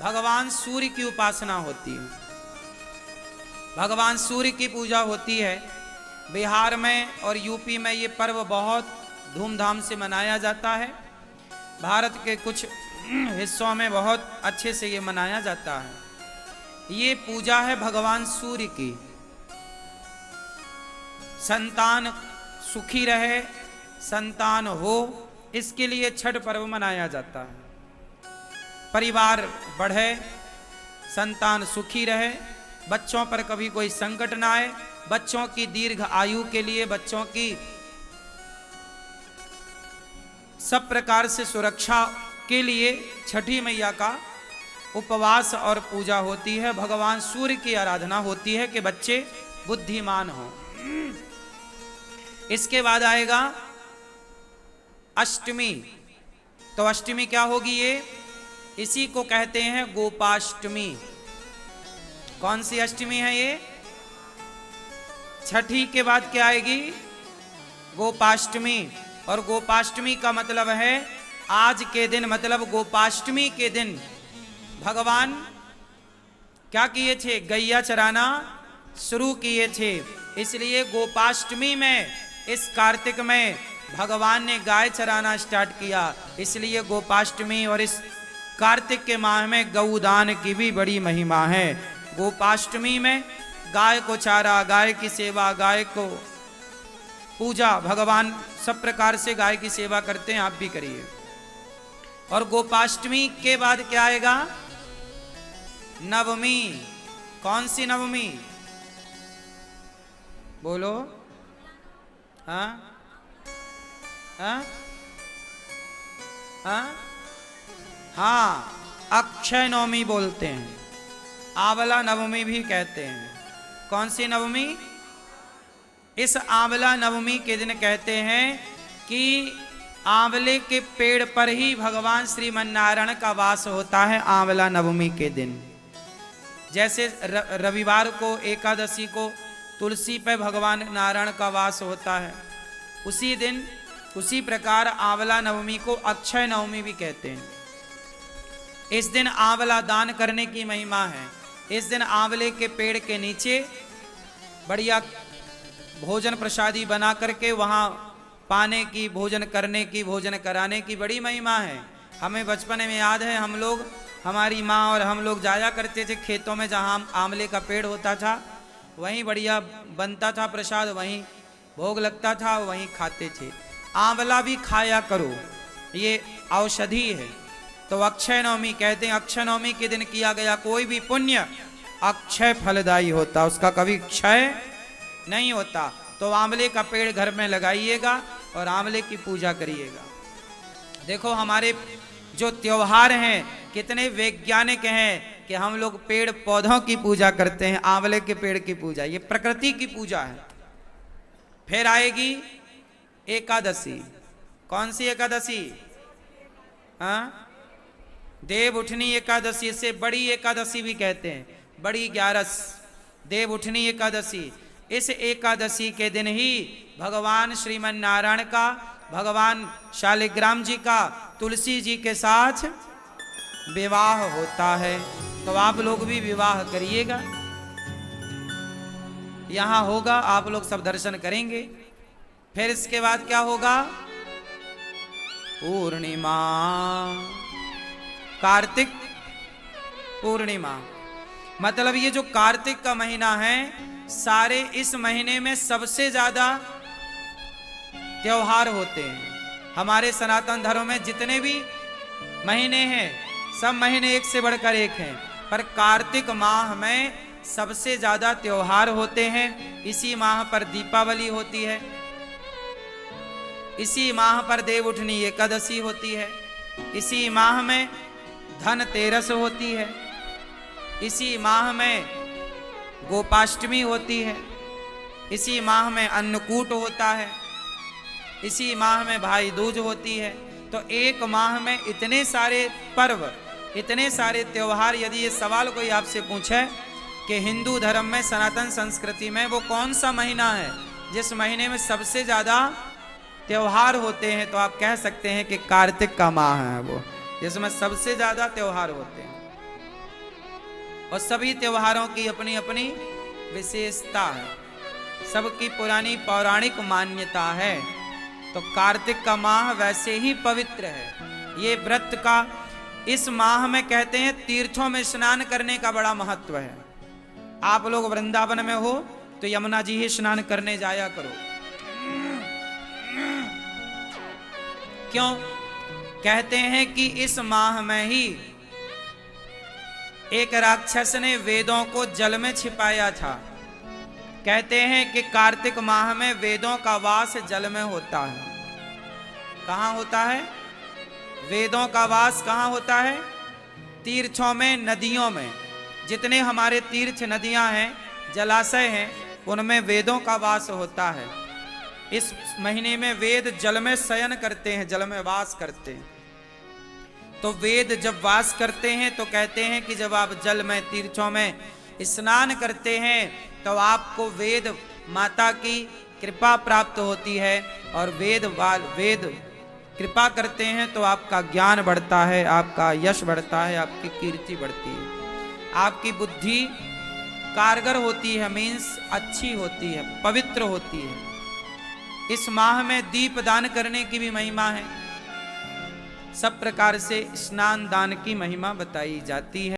भगवान सूर्य की उपासना होती है, भगवान सूर्य की पूजा होती है। बिहार में और यूपी में ये पर्व बहुत धूमधाम से मनाया जाता है। भारत के कुछ हिस्सों में बहुत अच्छे से ये मनाया जाता है। ये पूजा है भगवान सूर्य की। संतान सुखी रहे, संतान हो, इसके लिए छठ पर्व मनाया जाता है। परिवार बढ़े, संतान सुखी रहे, बच्चों पर कभी कोई संकट ना आए, बच्चों की दीर्घ आयु के लिए, बच्चों की सब प्रकार से सुरक्षा के लिए छठी मैया का उपवास और पूजा होती है। भगवान सूर्य की आराधना होती है कि बच्चे बुद्धिमान हों। इसके बाद आएगा अष्टमी। तो अष्टमी क्या होगी? ये इसी को कहते हैं गोपाष्टमी। कौन सी अष्टमी है ये? छठी के बाद क्या आएगी? गोपाष्टमी। और गोपाष्टमी का मतलब है आज के दिन, मतलब गोपाष्टमी के दिन भगवान क्या किए थे? गैया चराना शुरू किए थे। इसलिए गोपाष्टमी में, इस कार्तिक में भगवान ने गाय चराना स्टार्ट किया। इसलिए गोपाष्टमी और इस कार्तिक के माह में गौदान की भी बड़ी महिमा है। गोपाष्टमी में गाय को चारा, गाय की सेवा, गाय को पूजा, भगवान सब प्रकार से गाय की सेवा करते हैं, आप भी करिए। और गोपाष्टमी के बाद क्या आएगा? नवमी। कौन सी नवमी? बोलो। हाँ हाँ हाँ हाँ, अक्षय नवमी बोलते हैं, आंवला नवमी भी कहते हैं। कौन सी नवमी? इस आंवला नवमी के दिन कहते हैं कि आंवले के पेड़ पर ही भगवान श्रीमन्नारायण का वास होता है। आंवला नवमी के दिन, जैसे रविवार को, एकादशी को तुलसी पे भगवान नारायण का वास होता है, उसी दिन, उसी प्रकार आंवला नवमी को अक्षय नवमी भी कहते हैं। इस दिन आंवला दान करने की महिमा है। इस दिन आंवले के पेड़ के नीचे बढ़िया भोजन प्रसादी बना करके वहाँ पाने की, भोजन करने की, भोजन कराने की बड़ी महिमा है। हमें बचपन में याद है, हम लोग, हमारी माँ और हम लोग जाया करते थे खेतों में, जहाँ आंवले का पेड़ होता था, वहीं बढ़िया बनता था प्रसाद, वहीं भोग लगता था, वहीं खाते थे। आंवला भी खाया करो, ये औषधि है। तो अक्षय नवमी कहते हैं, अक्षय नवमी के दिन किया गया कोई भी पुण्य अक्षय फलदायी होता, उसका कभी क्षय नहीं होता। तो आंवले का पेड़ घर में लगाइएगा और आंवले की पूजा करिएगा। देखो हमारे जो त्योहार हैं कितने वैज्ञानिक हैं कि हम लोग पेड़ पौधों की पूजा करते हैं, आंवले के पेड़ की पूजा, ये प्रकृति की पूजा है। फिर आएगी एकादशी। कौन सी एकादशी? हाँ, देव उठनी एकादशी, इसे बड़ी एकादशी भी कहते हैं, बड़ी 11, देव उठनी एकादशी। इस एकादशी के दिन ही भगवान श्रीमन्नारायण का, भगवान शालिग्राम जी का तुलसी जी के साथ विवाह होता है। तो आप लोग भी विवाह करिएगा, यहां होगा, आप लोग सब दर्शन करेंगे। फिर इसके बाद क्या होगा? पूर्णिमा, कार्तिक पूर्णिमा। मतलब ये जो कार्तिक का महीना है, सारे इस महीने में सबसे ज्यादा त्योहार होते हैं। हमारे सनातन धर्म में जितने भी महीने हैं, सब महीने एक से बढ़कर एक हैं, पर कार्तिक माह में सबसे ज्यादा त्योहार होते हैं। इसी माह पर दीपावली होती है, इसी माह पर देव उठनी एकादशी होती है, इसी माह में धनतेरस होती है, इसी माह में गोपाष्टमी होती है, इसी माह में अन्नकूट होता है, इसी माह में भाई दूज होती है। तो एक माह में इतने सारे पर्व, इतने सारे त्योहार। यदि ये सवाल कोई आपसे पूछे कि हिंदू धर्म में, सनातन संस्कृति में वो कौन सा महीना है जिस महीने में सबसे ज्यादा त्योहार होते हैं, तो आप कह सकते हैं कि कार्तिक का माह है वो, जिसमें सबसे ज्यादा त्योहार होते हैं। और सभी त्योहारों की अपनी अपनी विशेषता है, सबकी पुरानी पौराणिक मान्यता है। तो कार्तिक का माह वैसे ही पवित्र है। ये व्रत का इस माह में कहते हैं तीर्थों में स्नान करने का बड़ा महत्व है। आप लोग वृंदावन में हो तो यमुना जी ही स्नान करने जाया करो। क्यों? कहते हैं कि इस माह में ही एक राक्षस ने वेदों को जल में छिपाया था। कहते हैं कि कार्तिक माह में वेदों का वास जल में होता है। कहाँ होता है? वेदों का वास कहाँ होता है? तीर्थों में, नदियों में। जितने हमारे तीर्थ नदियां हैं, जलाशय हैं, उनमें वेदों का वास होता है। इस महीने में वेद जल में शयन करते हैं, जल में वास करते हैं। तो वेद जब वास करते हैं तो कहते हैं कि जब आप जल में, तीर्थों में स्नान करते हैं तो आपको वेद माता की कृपा प्राप्त होती है। और वेद कृपा करते हैं तो आपका ज्ञान बढ़ता है, आपका यश बढ़ता है, आपकी कीर्ति बढ़ती है, आपकी बुद्धि कारगर होती है, मीन्स अच्छी होती है, पवित्र होती है। इस माह में दीप दान करने की भी महिमा है। सब प्रकार से स्नान दान की महिमा बताई जाती है।